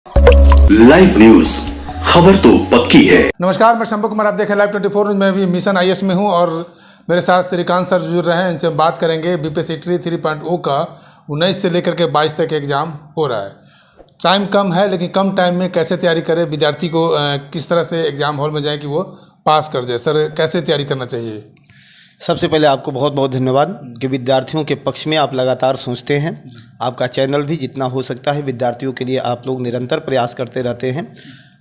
Live news, खबर तो पक्की है। नमस्कार, मैं शंभू कुमार, आप देखें लाइव 24 न्यूज। मैं भी मिशन आईएएस में हूं और मेरे साथ श्रीकांत सर जुड़ रहे हैं। इनसे बात करेंगे बीपीएससी 3.0 का 19 से लेकर के 22 तक एग्जाम हो रहा है। टाइम कम है, लेकिन कम टाइम में कैसे तैयारी करें, विद्यार्थी को किस तरह से एग्जाम हॉल में जाए कि वो पास कर जाए। सर, कैसे तैयारी करना चाहिए? सबसे पहले आपको बहुत बहुत धन्यवाद कि विद्यार्थियों के पक्ष में आप लगातार सोचते हैं। आपका चैनल भी जितना हो सकता है विद्यार्थियों के लिए आप लोग निरंतर प्रयास करते रहते हैं।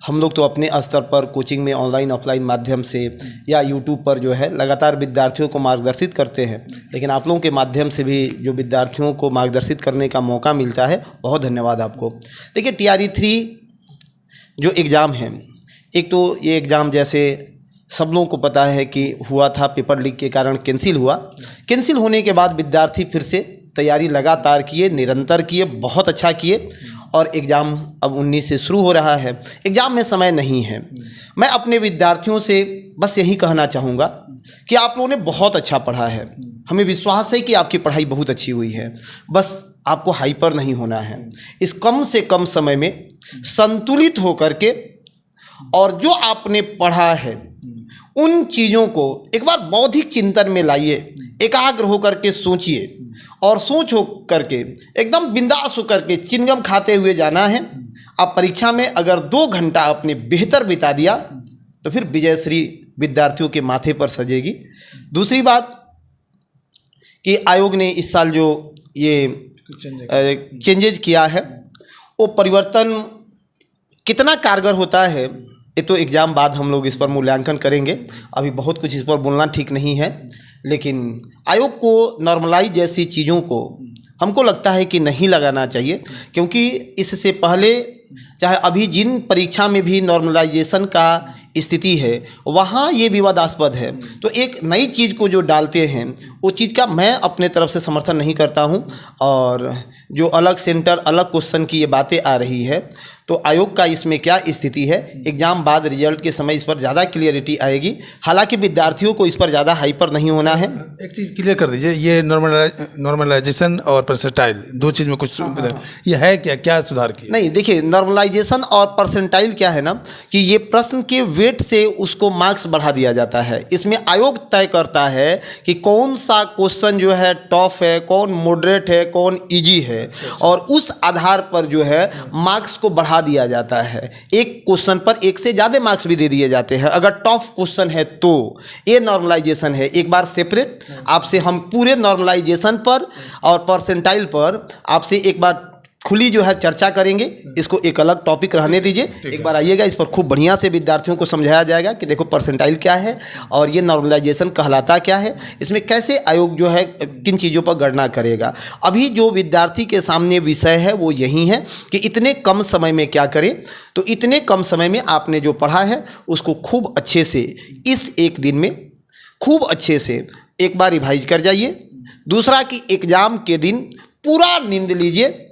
हम लोग तो अपने स्तर पर कोचिंग में ऑनलाइन ऑफलाइन माध्यम से या यूट्यूब पर जो है लगातार विद्यार्थियों को मार्गदर्शित करते हैं, लेकिन आप लोगों के माध्यम से भी जो विद्यार्थियों को मार्गदर्शित करने का मौका मिलता है, बहुत धन्यवाद आपको। देखिए, TRE3 जो एग्ज़ाम है, एक तो ये एग्ज़ाम जैसे सब लोगों को पता है कि हुआ था, पेपर लीक के कारण कैंसिल हुआ। कैंसिल होने के बाद विद्यार्थी फिर से तैयारी लगातार किए, निरंतर किए, बहुत अच्छा किए और एग्ज़ाम अब 19 से शुरू हो रहा है। एग्ज़ाम में समय नहीं है। मैं अपने विद्यार्थियों से बस यही कहना चाहूँगा कि आप लोगों ने बहुत अच्छा पढ़ा है। हमें विश्वास है कि आपकी पढ़ाई बहुत अच्छी हुई है। बस आपको हाइपर नहीं होना है। इस कम से कम समय में संतुलित होकर के और जो आपने पढ़ा है उन चीज़ों को एक बार बौद्धिक चिंतन में लाइए, एकाग्र होकर के सोचिए और सोच हो करके एकदम बिंदास होकर के चिंगम खाते हुए जाना है। आप परीक्षा में अगर 2 घंटा अपने बेहतर बिता दिया तो फिर विजयश्री विद्यार्थियों के माथे पर सजेगी। दूसरी बात कि आयोग ने इस साल जो ये चेंजेज किया है, वो परिवर्तन कितना कारगर होता है, ये तो एग्ज़ाम बाद हम लोग इस पर मूल्यांकन करेंगे। अभी बहुत कुछ इस पर बोलना ठीक नहीं है, लेकिन आयोग को नॉर्मलाइज जैसी चीज़ों को हमको लगता है कि नहीं लगाना चाहिए, क्योंकि इससे पहले चाहे अभी जिन परीक्षा में भी नॉर्मलाइजेशन का स्थिति है वहाँ ये विवादास्पद है। तो एक नई चीज़ को जो डालते हैं वो चीज़ का मैं अपने तरफ से समर्थन नहीं करता हूँ। और जो अलग सेंटर अलग क्वेश्चन की ये बातें आ रही है, तो आयोग का इसमें क्या स्थिति है, एग्ज़ाम बाद रिजल्ट के समय इस पर ज़्यादा क्लियरिटी आएगी। हालांकि विद्यार्थियों को इस पर ज़्यादा हाइपर नहीं होना है। एक चीज़ क्लियर कर दीजिए, ये नॉर्मलाइजेशन और परसेंटाइल 2 चीज़ में कुछ ये है क्या सुधार किया? नहीं, देखिए, नॉर्मलाइजेशन और परसेंटाइल क्या है ना कि ये प्रश्न के वेट से उसको मार्क्स बढ़ा दिया जाता है। इसमें आयोग तय करता है कि कौन सा क्वेश्चन जो है टफ है, कौन मॉडरेट है, कौन इजी है, और उस आधार पर जो है मार्क्स को बढ़ा दिया जाता है। एक क्वेश्चन पर 1 से ज़्यादा मार्क्स भी दे दिए जाते हैं अगर टफ क्वेश्चन है तो। ये नॉर्मलाइजेशन है। एक बार सेपरेट आपसे हम पूरे नॉर्मलाइजेशन पर और परसेंटाइल पर आपसे एक बार खुली जो है चर्चा करेंगे। इसको एक अलग टॉपिक रहने दीजिए, एक बार आइएगा, इस पर खूब बढ़िया से विद्यार्थियों को समझाया जाएगा कि देखो परसेंटाइल क्या है और ये नॉर्मलाइजेशन कहलाता क्या है, इसमें कैसे आयोग जो है किन चीज़ों पर गणना करेगा। अभी जो विद्यार्थी के सामने विषय है वो यही है कि इतने कम समय में क्या करें। तो इतने कम समय में आपने जो पढ़ा है उसको खूब अच्छे से इस एक दिन में खूब अच्छे से एक बार रिवाइज कर जाइए। दूसरा कि एग्ज़ाम के दिन पूरा नींद लीजिए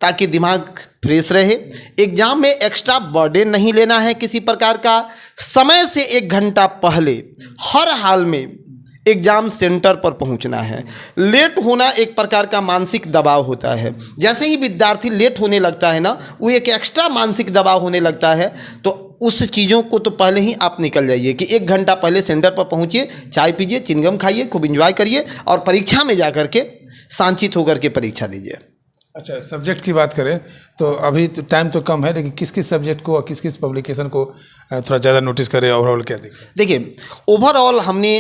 ताकि दिमाग फ्रेश रहे। एग्ज़ाम में एक्स्ट्रा बर्डन नहीं लेना है किसी प्रकार का। समय से 1 घंटा पहले हर हाल में एग्ज़ाम सेंटर पर पहुंचना है। लेट होना एक प्रकार का मानसिक दबाव होता है। जैसे ही विद्यार्थी लेट होने लगता है ना, वो एक एक्स्ट्रा मानसिक दबाव होने लगता है। तो उस चीज़ों को तो पहले ही आप निकल जाइए कि 1 घंटा पहले सेंटर पर पहुंचिए, चाय पीजिए, चिंगम खाइए, खूब इंजॉय करिए और परीक्षा में जा कर के शांतित होकर के परीक्षा दीजिए। अच्छा, सब्जेक्ट की बात करें तो अभी तो टाइम तो कम है, लेकिन किस किस सब्जेक्ट को और किस किस पब्लिकेशन को थोड़ा ज़्यादा नोटिस करें? ओवरऑल क्या देखिए? देखिए, ओवरऑल हमने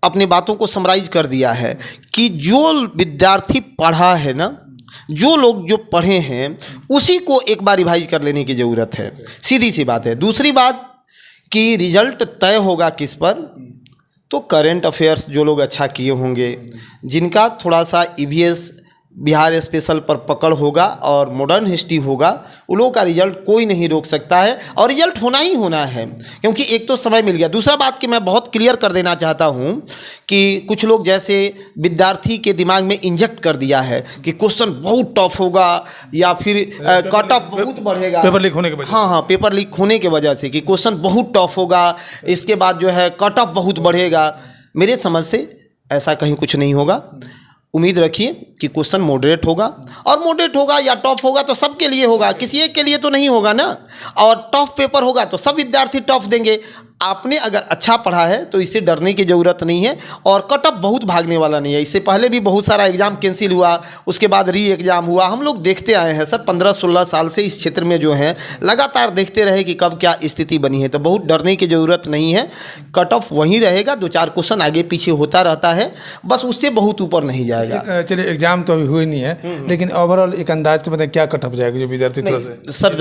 अपने बातों को समराइज कर दिया है कि जो विद्यार्थी पढ़ा है ना, जो लोग जो पढ़े हैं उसी को एक बार रिवाइज कर लेने की ज़रूरत है। सीधी सी बात है। दूसरी बात कि रिजल्ट तय होगा किस पर, तो करेंट अफेयर्स जो लोग अच्छा किए होंगे, जिनका थोड़ा सा EVS बिहार स्पेशल पर पकड़ होगा और मॉडर्न हिस्ट्री होगा, उन लोगों का रिजल्ट कोई नहीं रोक सकता है और रिजल्ट होना ही होना है, क्योंकि एक तो समय मिल गया। दूसरा बात कि मैं बहुत क्लियर कर देना चाहता हूं कि कुछ लोग जैसे विद्यार्थी के दिमाग में इंजेक्ट कर दिया है कि क्वेश्चन बहुत टफ होगा या फिर कट ऑफ बहुत बढ़ेगा पेपर लीक होने के वजह। हाँ, पेपर लीक होने के वजह से कि क्वेश्चन बहुत टफ होगा, इसके बाद जो है कट ऑफ बहुत बढ़ेगा। मेरे समझ से ऐसा कहीं कुछ नहीं होगा। उम्मीद रखिए कि क्वेश्चन मॉडरेट होगा, और मॉडरेट होगा या टफ होगा तो सबके लिए होगा, किसी एक के लिए तो नहीं होगा ना। और टफ पेपर होगा तो सब विद्यार्थी टफ देंगे। आपने अगर अच्छा पढ़ा है तो इससे डरने की ज़रूरत नहीं है, और कट ऑफ बहुत भागने वाला नहीं है। इससे पहले भी बहुत सारा एग्ज़ाम कैंसिल हुआ, उसके बाद री एग्ज़ाम हुआ, हम लोग देखते आए हैं सर। 15-16 साल से इस क्षेत्र में जो है लगातार देखते रहे कि कब क्या स्थिति बनी है, तो बहुत डरने की ज़रूरत नहीं है। कट ऑफ वहीं रहेगा, 2-4 क्वेश्चन आगे पीछे होता रहता है, बस उससे बहुत ऊपर नहीं जाएगा। चलिए एग्जाम तो अभी हुए नहीं है, लेकिन ओवरऑल एक अंदाज से बताएं क्या कट ऑफ जाएगा जो विद्यार्थी थोड़ा सा। सर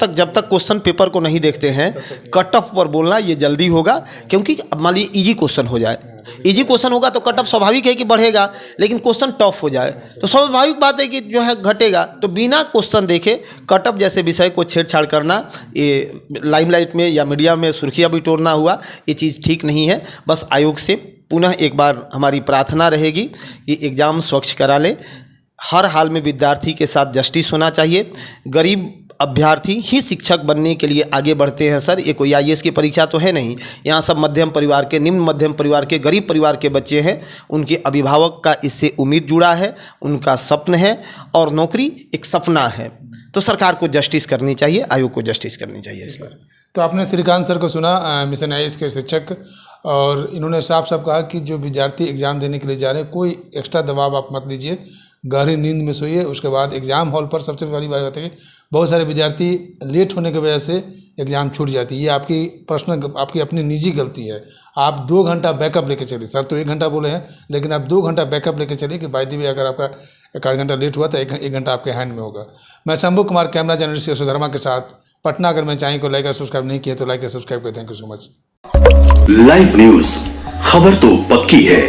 जब तक क्वेश्चन पेपर को नहीं देखते हैं, कट ऑफ पर बोलना ये जल्दी होगा। क्योंकि मान लीजिए इजी क्वेश्चन हो जाए, इजी क्वेश्चन होगा तो कट ऑफ स्वाभाविक है कि बढ़ेगा, लेकिन क्वेश्चन टफ हो जाए तो स्वाभाविक बात है कि जो है घटेगा। तो बिना क्वेश्चन देखे कट ऑफ जैसे विषय को छेड़छाड़ करना, ये लाइमलाइट में या मीडिया में सुर्खियां बिटोरना हुआ, ये चीज़ ठीक नहीं है। बस आयोग से पुनः एक बार हमारी प्रार्थना रहेगी कि एग्ज़ाम स्वच्छ करा ले। हर हाल में विद्यार्थी के साथ जस्टिस होना चाहिए। गरीब अभ्यर्थी ही शिक्षक बनने के लिए आगे बढ़ते हैं सर। ये कोई आईएएस की परीक्षा तो है नहीं, यहाँ सब मध्यम परिवार के, निम्न मध्यम परिवार के, गरीब परिवार के बच्चे हैं। उनके अभिभावक का इससे उम्मीद जुड़ा है, उनका सपना है, और नौकरी एक सपना है। तो सरकार को जस्टिस करनी चाहिए, आयोग को जस्टिस करनी चाहिए इस पर। तो आपने श्रीकांत सर को सुना, मिशन आईएएस के शिक्षक, और इन्होंने साफ साफ कहा कि जो विद्यार्थी एग्ज़ाम देने के लिए जा रहे हैं, कोई एक्स्ट्रा दबाव आप मत लीजिए, गहरी नींद में सोइए। उसके बाद एग्ज़ाम हॉल पर सबसे बड़ी बात है कि बहुत सारे विद्यार्थी लेट होने की वजह से एग्ज़ाम छूट जाती है। ये आपकी पर्सनल, आपकी अपनी निजी गलती है। आप 2 घंटा बैकअप लेके चलिए। सर तो 1 घंटा बोले हैं, लेकिन आप 2 घंटा बैकअप लेके चलिए कि बाय द वे अगर आपका 1 घंटा लेट हुआ तो 1 घंटा आपके हैंड में होगा। मैं शंभू कुमार, कैमरा जर्नलिस्ट यशोधर्मा के साथ, पटना। अगर मैं चाहें को लाइक और सब्सक्राइब नहीं किया तो लाइक और सब्सक्राइब करें। Thank you so much. Live news, खबर तो पक्की है।